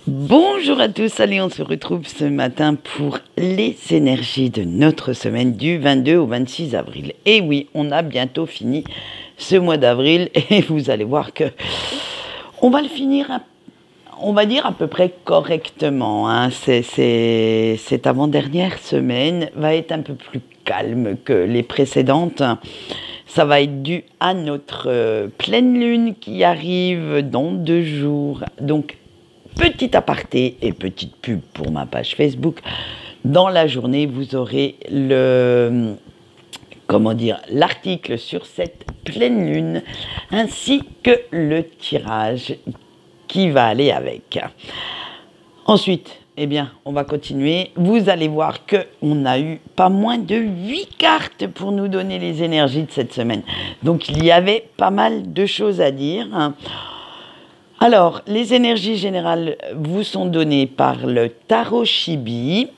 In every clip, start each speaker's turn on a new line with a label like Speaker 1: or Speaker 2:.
Speaker 1: Bonjour à tous, allez, on se retrouve ce matin pour les énergies de notre semaine du 22 au 26 avril. Et oui, on a bientôt fini ce mois d'avril et vous allez voir que on va le finir, on va dire à peu près correctement. Cette avant-dernière semaine va être un peu plus calme que les précédentes. Ça va être dû à notre pleine lune qui arrive dans 2 jours. Donc, petit aparté et petite pub pour ma page Facebook. Dans la journée, vous aurez l'article sur cette pleine lune, ainsi que le tirage qui va aller avec. Ensuite, on va continuer. Vous allez voir qu'on a eu pas moins de 8 cartes pour nous donner les énergies de cette semaine. Donc, il y avait pas mal de choses à dire. Alors, les énergies générales vous sont données par le tarot Chibi,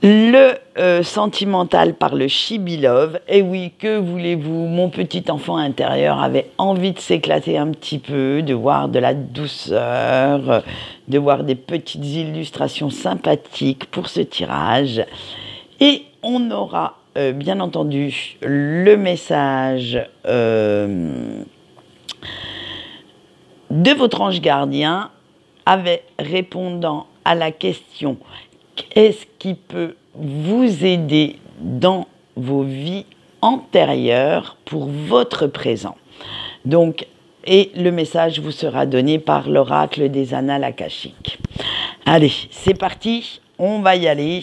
Speaker 1: le sentimental par le Chibi Love. Et oui, que voulez-vous, mon petit enfant intérieur avait envie de s'éclater un petit peu, de voir de la douceur, de voir des petites illustrations sympathiques pour ce tirage. Et on aura bien entendu le message de votre ange gardien répondant à la question qu'est-ce qui peut vous aider dans vos vies antérieures pour votre présent. Donc, et le message vous sera donné par l'oracle des annales akashiques. Allez, c'est parti, on va y aller.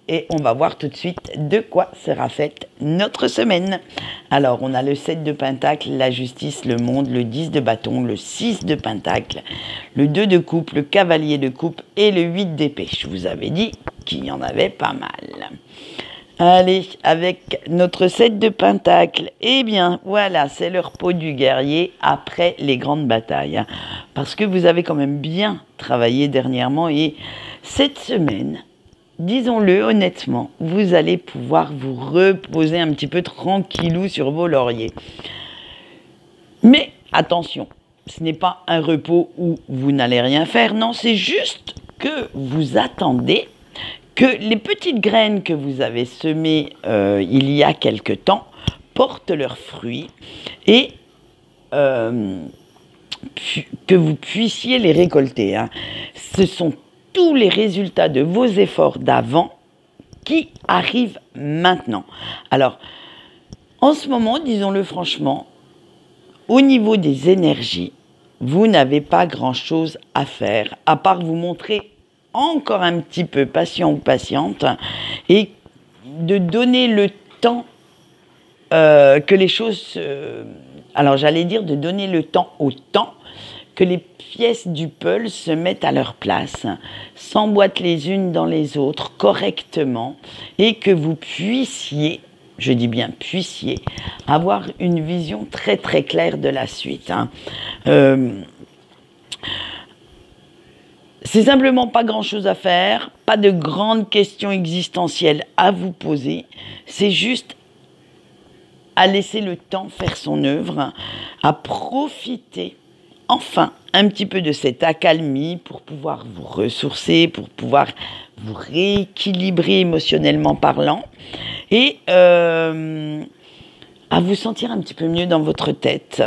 Speaker 1: Et on va voir tout de suite de quoi sera faite notre semaine. Alors, on a le 7 de pentacle, la justice, le monde, le 10 de bâton, le 6 de pentacle, le 2 de coupe, le cavalier de coupe et le 8 d'épée. Je vous avais dit qu'il y en avait pas mal. Allez, avec notre 7 de pentacle, voilà, c'est le repos du guerrier après les grandes batailles. Parce que vous avez quand même bien travaillé dernièrement et cette semaine, disons-le honnêtement, vous allez pouvoir vous reposer un petit peu tranquillou sur vos lauriers. Mais attention, ce n'est pas un repos où vous n'allez rien faire. Non, c'est juste que vous attendez que les petites graines que vous avez semées il y a quelque temps portent leurs fruits et que vous puissiez les récolter. Ce sont tous les résultats de vos efforts d'avant qui arrivent maintenant. Alors, en ce moment, disons-le franchement, au niveau des énergies, vous n'avez pas grand-chose à faire, à part vous montrer encore un petit peu patient ou patiente et de donner le temps que les choses... alors, j'allais dire de donner le temps au temps, que les pièces du puzzle se mettent à leur place, s'emboîtent les unes dans les autres correctement et que vous puissiez, je dis bien puissiez, avoir une vision très très claire de la suite. C'est simplement pas grand-chose à faire, pas de grandes questions existentielles à vous poser, c'est juste à laisser le temps faire son œuvre, à profiter enfin un petit peu de cette accalmie pour pouvoir vous ressourcer, pour pouvoir vous rééquilibrer émotionnellement parlant et à vous sentir un petit peu mieux dans votre tête,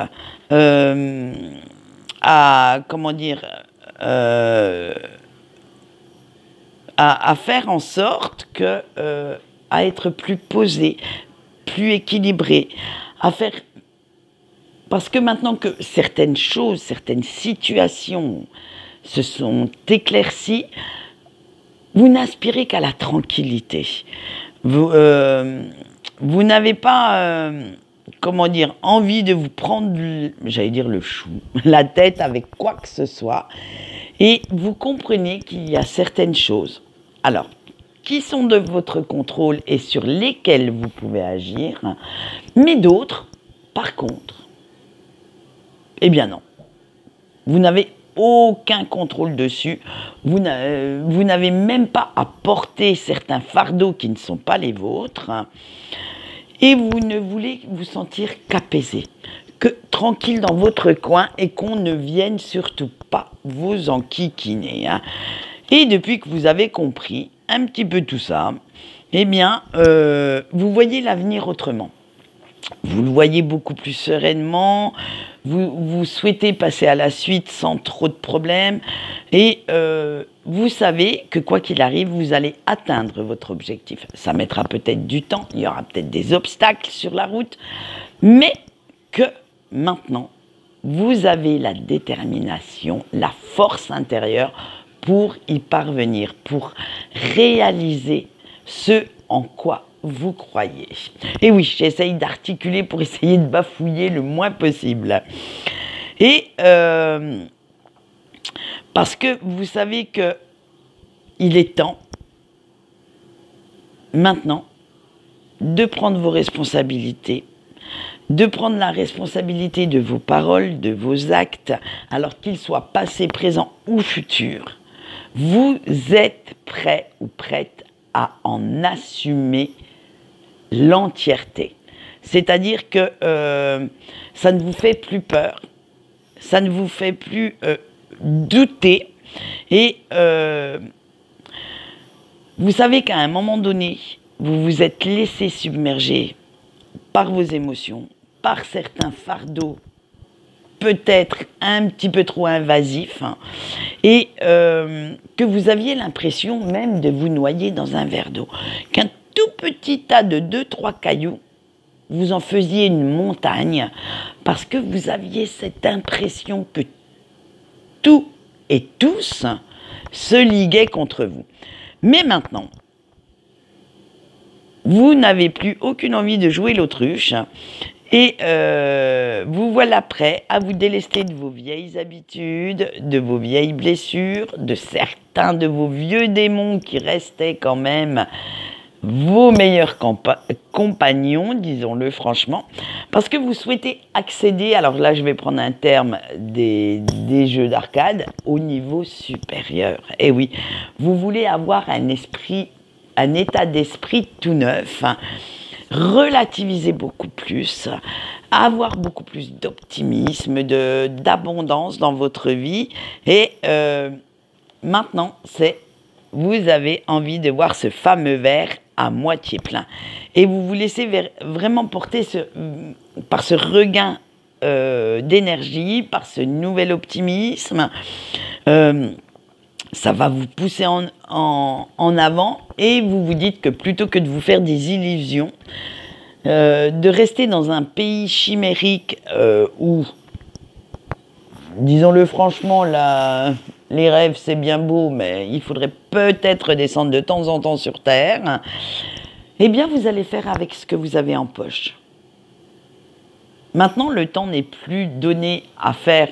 Speaker 1: à faire en sorte que à être plus posé, plus équilibré, à faire... Parce que maintenant que certaines choses, certaines situations se sont éclaircies, vous n'aspirez qu'à la tranquillité. Vous n'avez pas, envie de vous prendre, le chou, la tête avec quoi que ce soit. Et vous comprenez qu'il y a certaines choses, alors, qui sont de votre contrôle et sur lesquelles vous pouvez agir, mais d'autres, par contre, non. Vous n'avez aucun contrôle dessus. Vous n'avez même pas à porter certains fardeaux qui ne sont pas les vôtres. Et vous ne voulez vous sentir qu'apaisé, tranquille dans votre coin et qu'on ne vienne surtout pas vous enquiquiner. Hein. Et depuis que vous avez compris un petit peu tout ça, eh bien, vous voyez l'avenir autrement. Vous le voyez beaucoup plus sereinement, vous souhaitez passer à la suite sans trop de problèmes et vous savez que quoi qu'il arrive, vous allez atteindre votre objectif. Ça mettra peut-être du temps, il y aura peut-être des obstacles sur la route, mais que maintenant, vous avez la détermination, la force intérieure pour y parvenir, pour réaliser ce en quoi vous croyez. Et oui, j'essaye d'articuler pour essayer de bafouiller le moins possible. Et parce que vous savez que il est temps, maintenant, de prendre vos responsabilités, de prendre la responsabilité de vos paroles, de vos actes, alors qu'ils soient passés, présents ou futurs. Vous êtes prêt ou prête à en assumer l'entièreté. C'est-à-dire que ça ne vous fait plus peur, ça ne vous fait plus douter et vous savez qu'à un moment donné, vous vous êtes laissé submerger par vos émotions, par certains fardeaux peut-être un petit peu trop invasifs hein, et que vous aviez l'impression même de vous noyer dans un verre d'eau, qu'un tout petit tas de 2-3 cailloux, vous en faisiez une montagne parce que vous aviez cette impression que tout et tous se liguaient contre vous. Mais maintenant, vous n'avez plus aucune envie de jouer l'autruche et vous voilà prêt à vous délester de vos vieilles habitudes, de vos vieilles blessures, de certains de vos vieux démons qui restaient quand même vos meilleurs compagnons, disons-le franchement, parce que vous souhaitez accéder, alors là je vais prendre un terme des jeux d'arcade, au niveau supérieur. Et oui, vous voulez avoir un état d'esprit tout neuf, hein, relativiser beaucoup plus, avoir beaucoup plus d'optimisme, d'abondance dans votre vie. Et maintenant, vous avez envie de voir ce fameux verre à moitié plein. Et vous vous laissez vraiment porter par ce regain d'énergie, par ce nouvel optimisme. Ça va vous pousser en avant et vous vous dites que plutôt que de vous faire des illusions, de rester dans un pays chimérique où, disons-le franchement, les rêves c'est bien beau, mais il faudrait peut-être descendre de temps en temps sur Terre, eh bien vous allez faire avec ce que vous avez en poche. Maintenant, le temps n'est plus donné à faire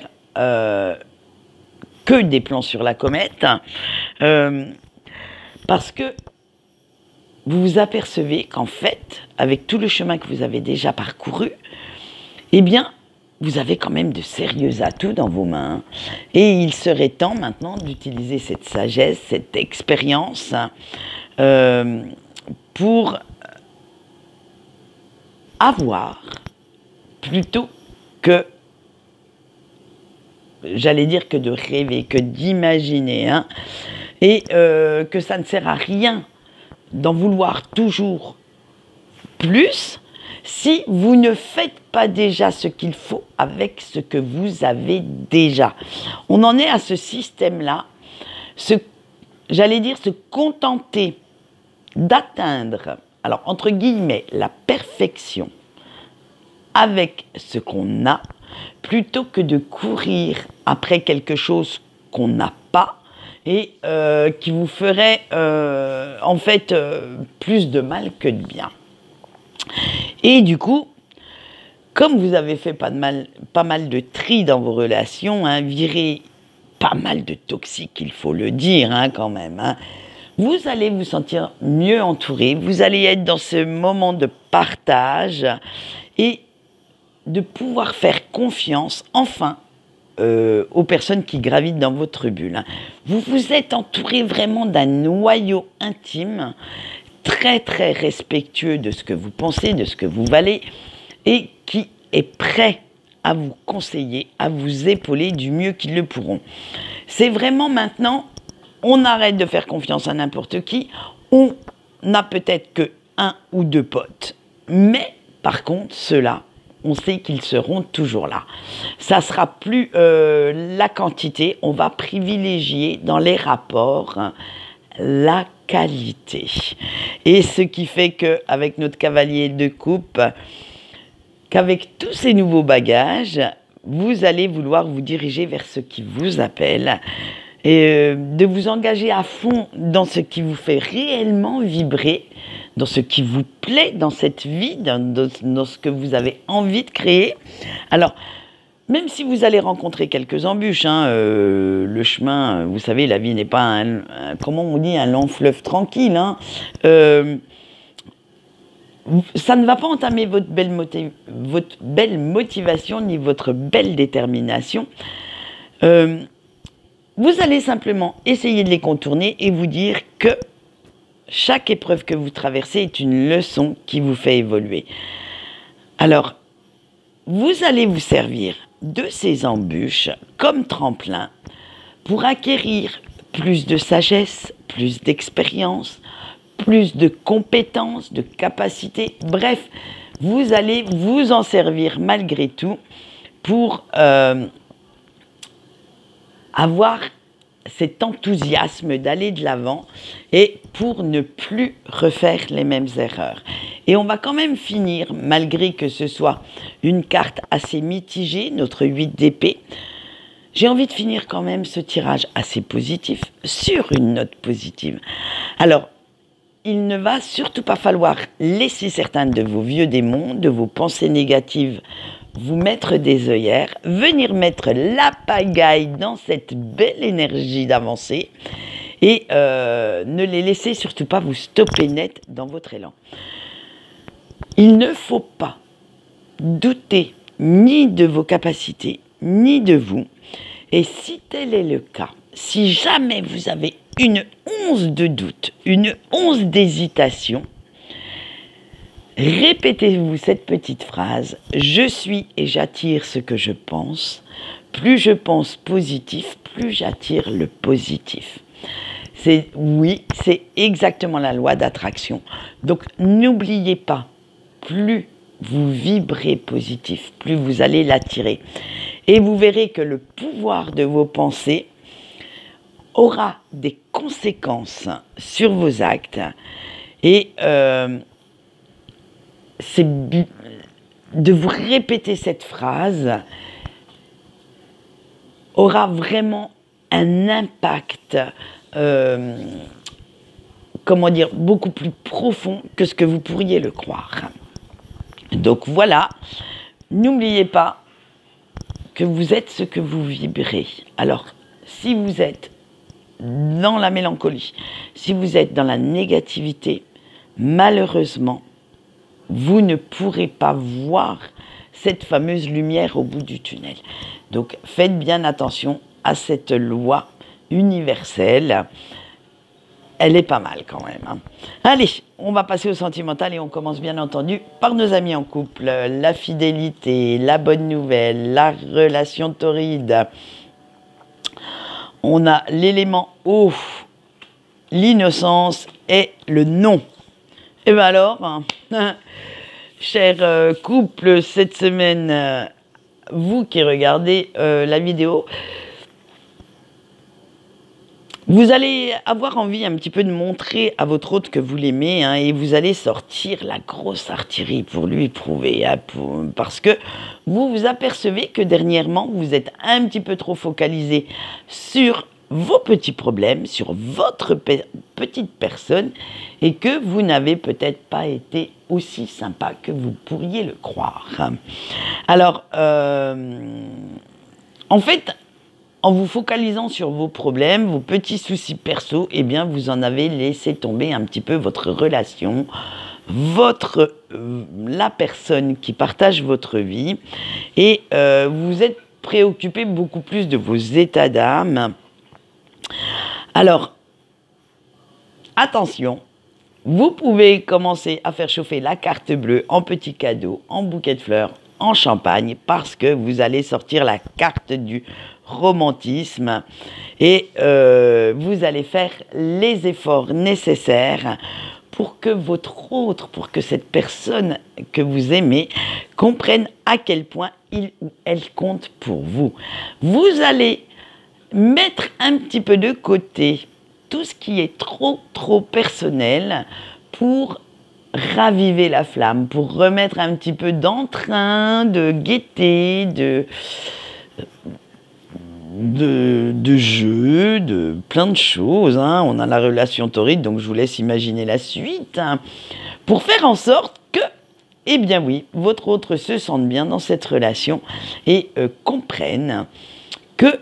Speaker 1: que des plans sur la comète, parce que vous vous apercevez qu'en fait, avec tout le chemin que vous avez déjà parcouru, eh bien, vous avez quand même de sérieux atouts dans vos mains. Et il serait temps maintenant d'utiliser cette sagesse, cette expérience, pour avoir, plutôt que, j'allais dire que de rêver, que d'imaginer, hein, et que ça ne sert à rien d'en vouloir toujours plus si vous ne faites pas déjà ce qu'il faut avec ce que vous avez déjà. On en est à ce système-là, j'allais dire se contenter d'atteindre, alors entre guillemets, la perfection avec ce qu'on a, plutôt que de courir après quelque chose qu'on n'a pas et qui vous ferait en fait plus de mal que de bien. Et du coup, comme vous avez fait pas mal de tri dans vos relations, hein, viré pas mal de toxiques, il faut le dire hein, quand même, hein, vous allez vous sentir mieux entouré, vous allez être dans ce moment de partage et de pouvoir faire confiance, enfin, aux personnes qui gravitent dans votre bulle. Hein. Vous vous êtes entouré vraiment d'un noyau intime, très très respectueux de ce que vous pensez, de ce que vous valez, et qui est prêt à vous conseiller, à vous épauler du mieux qu'ils le pourront. C'est vraiment maintenant, on arrête de faire confiance à n'importe qui, on n'a peut-être que 1 ou 2 potes. Mais par contre, ceux-là, on sait qu'ils seront toujours là. Ça sera plus la quantité, on va privilégier dans les rapports la qualité. Et ce qui fait qu'avec notre cavalier de coupe, qu'avec tous ces nouveaux bagages, vous allez vouloir vous diriger vers ce qui vous appelle et de vous engager à fond dans ce qui vous fait réellement vibrer, dans ce qui vous plaît dans cette vie, dans ce que vous avez envie de créer. Alors, même si vous allez rencontrer quelques embûches, le chemin, vous savez, la vie n'est pas comment on dit, un long fleuve tranquille. Ça ne va pas entamer votre belle motivation ni votre belle détermination. Vous allez simplement essayer de les contourner et vous dire que chaque épreuve que vous traversez est une leçon qui vous fait évoluer. Alors, vous allez vous servir de ces embûches comme tremplin pour acquérir plus de sagesse, plus d'expérience, plus de compétences, de capacités. Bref, vous allez vous en servir malgré tout pour avoir cet enthousiasme d'aller de l'avant et pour ne plus refaire les mêmes erreurs. Et on va quand même finir, malgré que ce soit une carte assez mitigée, notre 8 d'épée, j'ai envie de finir quand même ce tirage assez positif sur une note positive. Alors, il ne va surtout pas falloir laisser certains de vos vieux démons, de vos pensées négatives, vous mettre des œillères, venir mettre la pagaille dans cette belle énergie d'avancée et ne les laissez surtout pas vous stopper net dans votre élan. Il ne faut pas douter ni de vos capacités, ni de vous. Et si tel est le cas, si jamais vous avez une once de doute, une once d'hésitation, répétez-vous cette petite phrase « Je suis et j'attire ce que je pense. Plus je pense positif, plus j'attire le positif. » Oui, c'est exactement la loi d'attraction. Donc n'oubliez pas, plus vous vibrez positif, plus vous allez l'attirer. Et vous verrez que le pouvoir de vos pensées aura des conséquences sur vos actes. Et c'est de vous répéter cette phrase aura vraiment un impact, comment dire, beaucoup plus profond que ce que vous pourriez le croire. Donc voilà, n'oubliez pas que vous êtes ce que vous vibrez. Alors, si vous êtes dans la mélancolie, si vous êtes dans la négativité, malheureusement, vous ne pourrez pas voir cette fameuse lumière au bout du tunnel. Donc, faites bien attention à cette loi universelle. Elle est pas mal quand même. Allez, on va passer au sentimental et on commence bien entendu par nos amis en couple. La fidélité, la bonne nouvelle, la relation torride. On a l'élément eau, l'innocence et le non. Et bien alors, cher couple, cette semaine, vous qui regardez la vidéo, vous allez avoir envie un petit peu de montrer à votre hôte que vous l'aimez et vous allez sortir la grosse artillerie pour lui prouver. Parce que vous vous apercevez que dernièrement, vous êtes un petit peu trop focalisé sur vos petits problèmes, sur votre petite personne et que vous n'avez peut-être pas été aussi sympa que vous pourriez le croire. Alors, en fait, en vous focalisant sur vos problèmes, vos petits soucis perso, eh bien, vous en avez laissé tomber un petit peu votre relation, la personne qui partage votre vie, et vous êtes préoccupé beaucoup plus de vos états d'âme. Alors, attention, vous pouvez commencer à faire chauffer la carte bleue en petits cadeaux, en bouquet de fleurs, en champagne parce que vous allez sortir la carte du romantisme et vous allez faire les efforts nécessaires pour que pour que cette personne que vous aimez comprenne à quel point il ou elle compte pour vous. Vous allez mettre un petit peu de côté tout ce qui est trop personnel pour raviver la flamme, pour remettre un petit peu d'entrain, de gaieté, de jeu, de plein de choses. Hein. On a la relation torride, donc je vous laisse imaginer la suite. Hein, pour faire en sorte que, eh bien oui, votre autre se sente bien dans cette relation et comprenne que,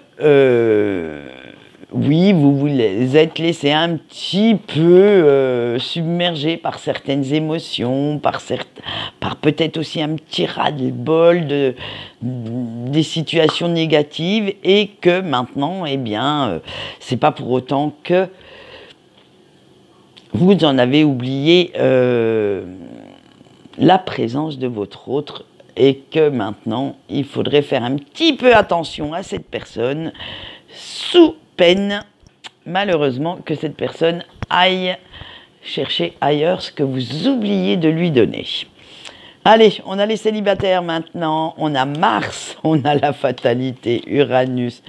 Speaker 1: oui, vous vous êtes laissé un petit peu submergé par certaines émotions, par peut-être aussi un petit ras-le-bol des situations négatives et que maintenant, eh bien, c'est pas pour autant que vous en avez oublié la présence de votre autre et que maintenant, il faudrait faire un petit peu attention à cette personne sous peine, malheureusement, que cette personne aille chercher ailleurs ce que vous oubliez de lui donner. Allez, on a les célibataires maintenant, on a Mars, on a la fatalité, Uranus,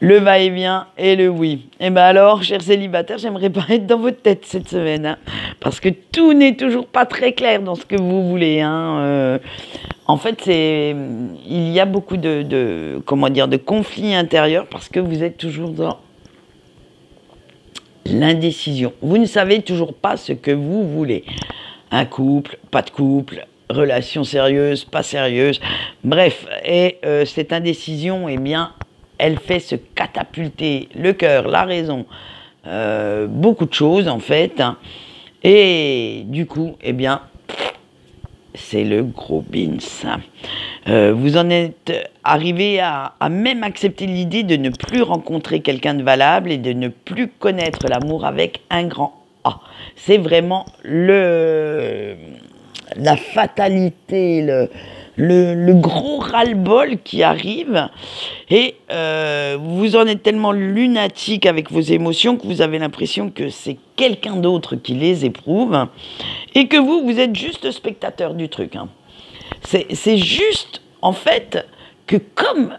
Speaker 1: le va-et-vient et le oui. Et bien alors, chers célibataires, j'aimerais pas être dans votre tête cette semaine, hein, parce que tout n'est toujours pas très clair dans ce que vous voulez. Hein, en fait, il y a beaucoup de conflits intérieurs parce que vous êtes toujours dans l'indécision. Vous ne savez toujours pas ce que vous voulez. Un couple, pas de couple, relation sérieuse, pas sérieuse. Bref, et cette indécision, eh bien, elle fait se catapulter le cœur, la raison, beaucoup de choses en fait. Hein, et du coup, eh bien, c'est le gros bins. Vous en êtes arrivé à même accepter l'idée de ne plus rencontrer quelqu'un de valable et de ne plus connaître l'amour avec un grand A. C'est vraiment la fatalité, le gros ras-le-bol qui arrive et vous en êtes tellement lunatique avec vos émotions que vous avez l'impression que c'est quelqu'un d'autre qui les éprouve et que vous êtes juste spectateur du truc. Hein. C'est juste, en fait, que comme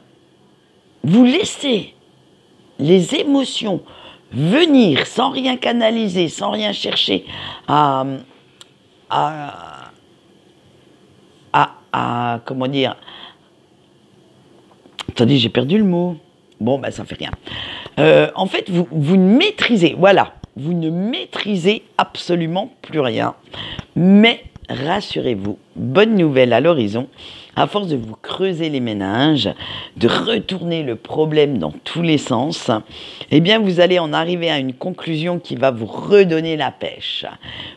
Speaker 1: vous laissez les émotions venir sans rien canaliser, sans rien chercher comment dire, attendez, j'ai perdu le mot. Bon, ben ça fait rien. En fait, vous ne maîtrisez, voilà, vous ne maîtrisez absolument plus rien. Mais rassurez-vous, bonne nouvelle à l'horizon, à force de vous creuser les méninges, de retourner le problème dans tous les sens, eh bien vous allez en arriver à une conclusion qui va vous redonner la pêche.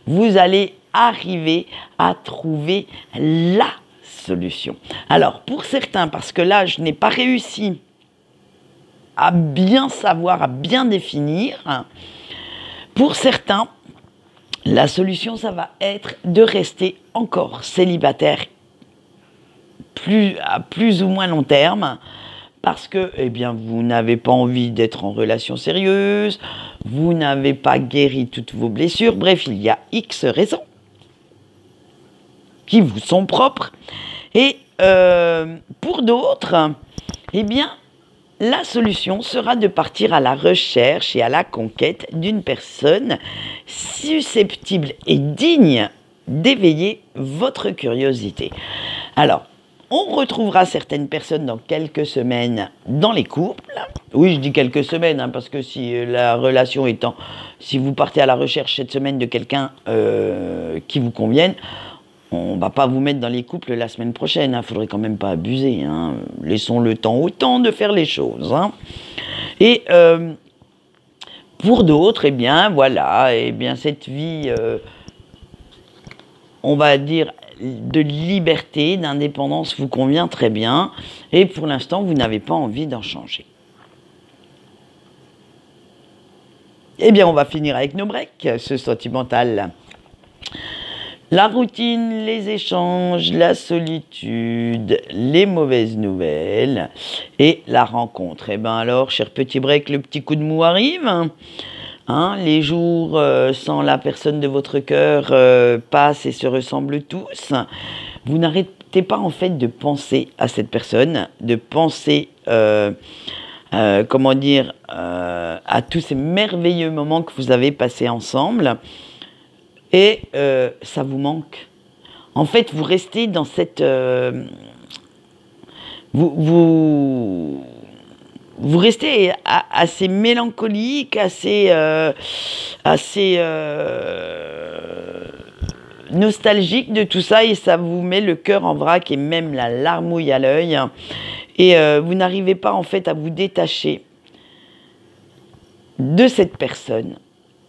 Speaker 1: Vous allez arriver à trouver la solution. Alors, pour certains, parce que là, je n'ai pas réussi à bien savoir, à bien définir, pour certains, la solution, ça va être de rester encore célibataire à plus ou moins long terme, parce que eh bien, vous n'avez pas envie d'être en relation sérieuse, vous n'avez pas guéri toutes vos blessures, bref, il y a X raisons qui vous sont propres. Et pour d'autres, eh bien, la solution sera de partir à la recherche et à la conquête d'une personne susceptible et digne d'éveiller votre curiosité. Alors, on retrouvera certaines personnes dans quelques semaines dans les couples. Oui, je dis quelques semaines, hein, parce que si la relation étant... Si vous partez à la recherche cette semaine de quelqu'un qui vous convienne, on ne va pas vous mettre dans les couples la semaine prochaine. Il ne faudrait quand même pas abuser. Hein. Laissons le temps au temps de faire les choses. Hein. Et pour d'autres, eh bien, voilà, eh bien, cette vie, on va dire, de liberté, d'indépendance vous convient très bien. Et pour l'instant, vous n'avez pas envie d'en changer. Eh bien, on va finir avec nos breaks, ce sentimental. La routine, les échanges, la solitude, les mauvaises nouvelles et la rencontre. Eh bien alors, cher petit break, le petit coup de mou arrive. Hein, les jours sans la personne de votre cœur passent et se ressemblent tous. Vous n'arrêtez pas en fait de penser à cette personne, de penser, comment dire, à tous ces merveilleux moments que vous avez passés ensemble. Et ça vous manque. En fait, vous restez dans cette... vous restez assez mélancolique, assez nostalgique de tout ça, et ça vous met le cœur en vrac et même la larmouille à l'œil. Et vous n'arrivez pas en fait à vous détacher de cette personne.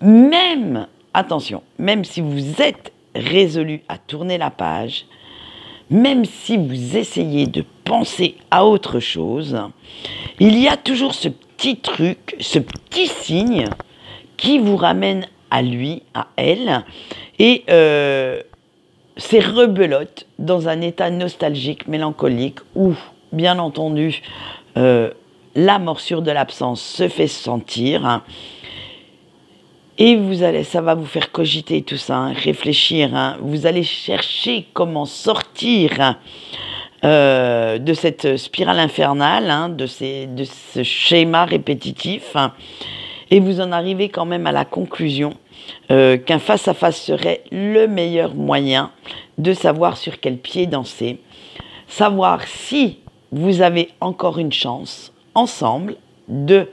Speaker 1: Même, attention, même si vous êtes résolu à tourner la page, même si vous essayez de penser à autre chose, il y a toujours ce petit truc, ce petit signe qui vous ramène à lui, à elle, et c'est rebelote dans un état nostalgique, mélancolique, où, bien entendu, la morsure de l'absence se fait sentir. Et ça va vous faire cogiter tout ça, hein, réfléchir. Hein. Vous allez chercher comment sortir de cette spirale infernale, hein, de ce schéma répétitif. Hein, et vous en arrivez quand même à la conclusion qu'un face-à-face serait le meilleur moyen de savoir sur quel pied danser, savoir si vous avez encore une chance, ensemble, de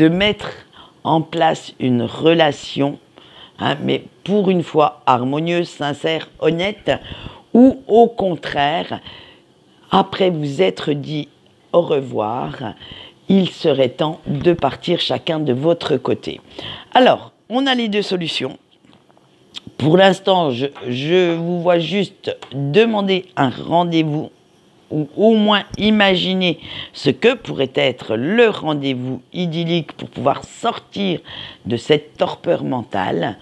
Speaker 1: mettre en place une relation, hein, mais pour une fois harmonieuse, sincère, honnête, ou au contraire, après vous être dit au revoir, il serait temps de partir chacun de votre côté. Alors, on a les deux solutions. Pour l'instant, je vous vois juste demander un rendez-vous ou au moins imaginer ce que pourrait être le rendez-vous idyllique pour pouvoir sortir de cette torpeur mentale.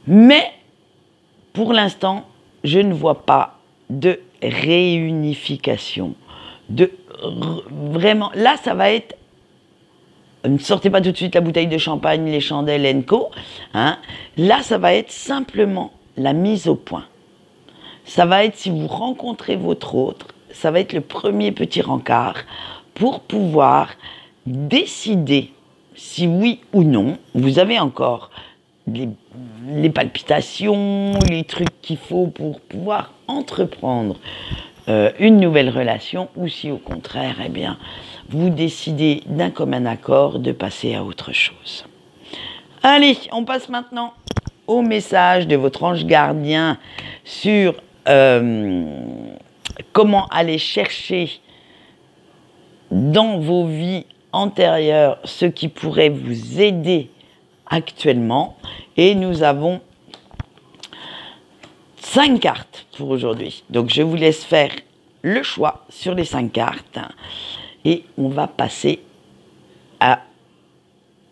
Speaker 1: Mais, pour l'instant, je ne vois pas de réunification. Vraiment, là, ça va être... Ne sortez pas tout de suite la bouteille de champagne, les chandelles &co. Hein. Là, ça va être simplement la mise au point. Ça va être, si vous rencontrez votre autre, ça va être le premier petit rencard pour pouvoir décider si oui ou non, vous avez encore les palpitations, les trucs qu'il faut pour pouvoir entreprendre une nouvelle relation, ou si au contraire, eh bien, vous décidez d'un commun accord de passer à autre chose. Allez, on passe maintenant au message de votre ange gardien sur comment aller chercher dans vos vies antérieures ce qui pourrait vous aider actuellement. Et nous avons 5 cartes pour aujourd'hui. Donc je vous laisse faire le choix sur les 5 cartes. Et on va passer à,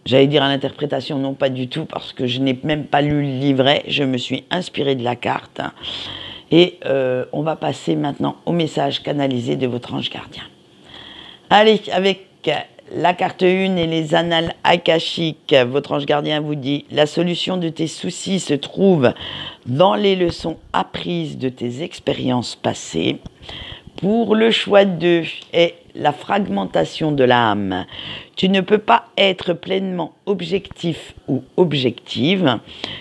Speaker 1: j'allais dire à l'interprétation, non pas du tout, parce que je n'ai même pas lu le livret, je me suis inspirée de la carte. Et on va passer maintenant au message canalisé de votre ange gardien. Allez, avec la carte 1 et les annales akashiques, votre ange gardien vous dit « La solution de tes soucis se trouve dans les leçons apprises de tes expériences passées. » Pour le choix 2 et la fragmentation de l'âme, tu ne peux pas être pleinement objectif ou objective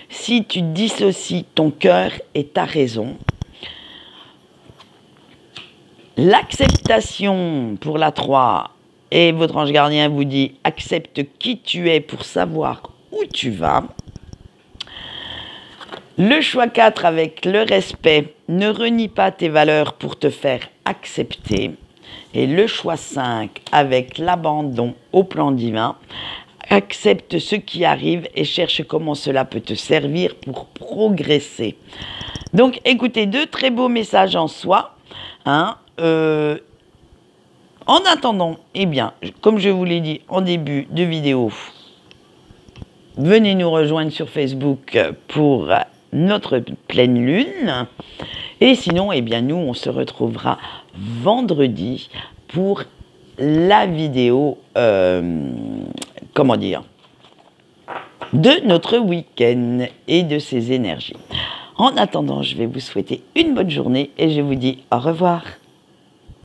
Speaker 1: si tu dissocies ton cœur et ta raison. L'acceptation pour la 3, et votre ange gardien vous dit « Accepte qui tu es pour savoir où tu vas ». Le choix 4 avec le respect, ne renie pas tes valeurs pour te faire accepter. Et le choix 5 avec l'abandon au plan divin, accepte ce qui arrive et cherche comment cela peut te servir pour progresser. Donc écoutez, 2 très beaux messages en soi. Hein, En attendant, eh bien, comme je vous l'ai dit en début de vidéo, venez nous rejoindre sur Facebook pour notre pleine lune. Et sinon, eh bien, nous, on se retrouvera vendredi pour la vidéo, comment dire, de notre week-end et de ses énergies. En attendant, je vais vous souhaiter une bonne journée et je vous dis au revoir.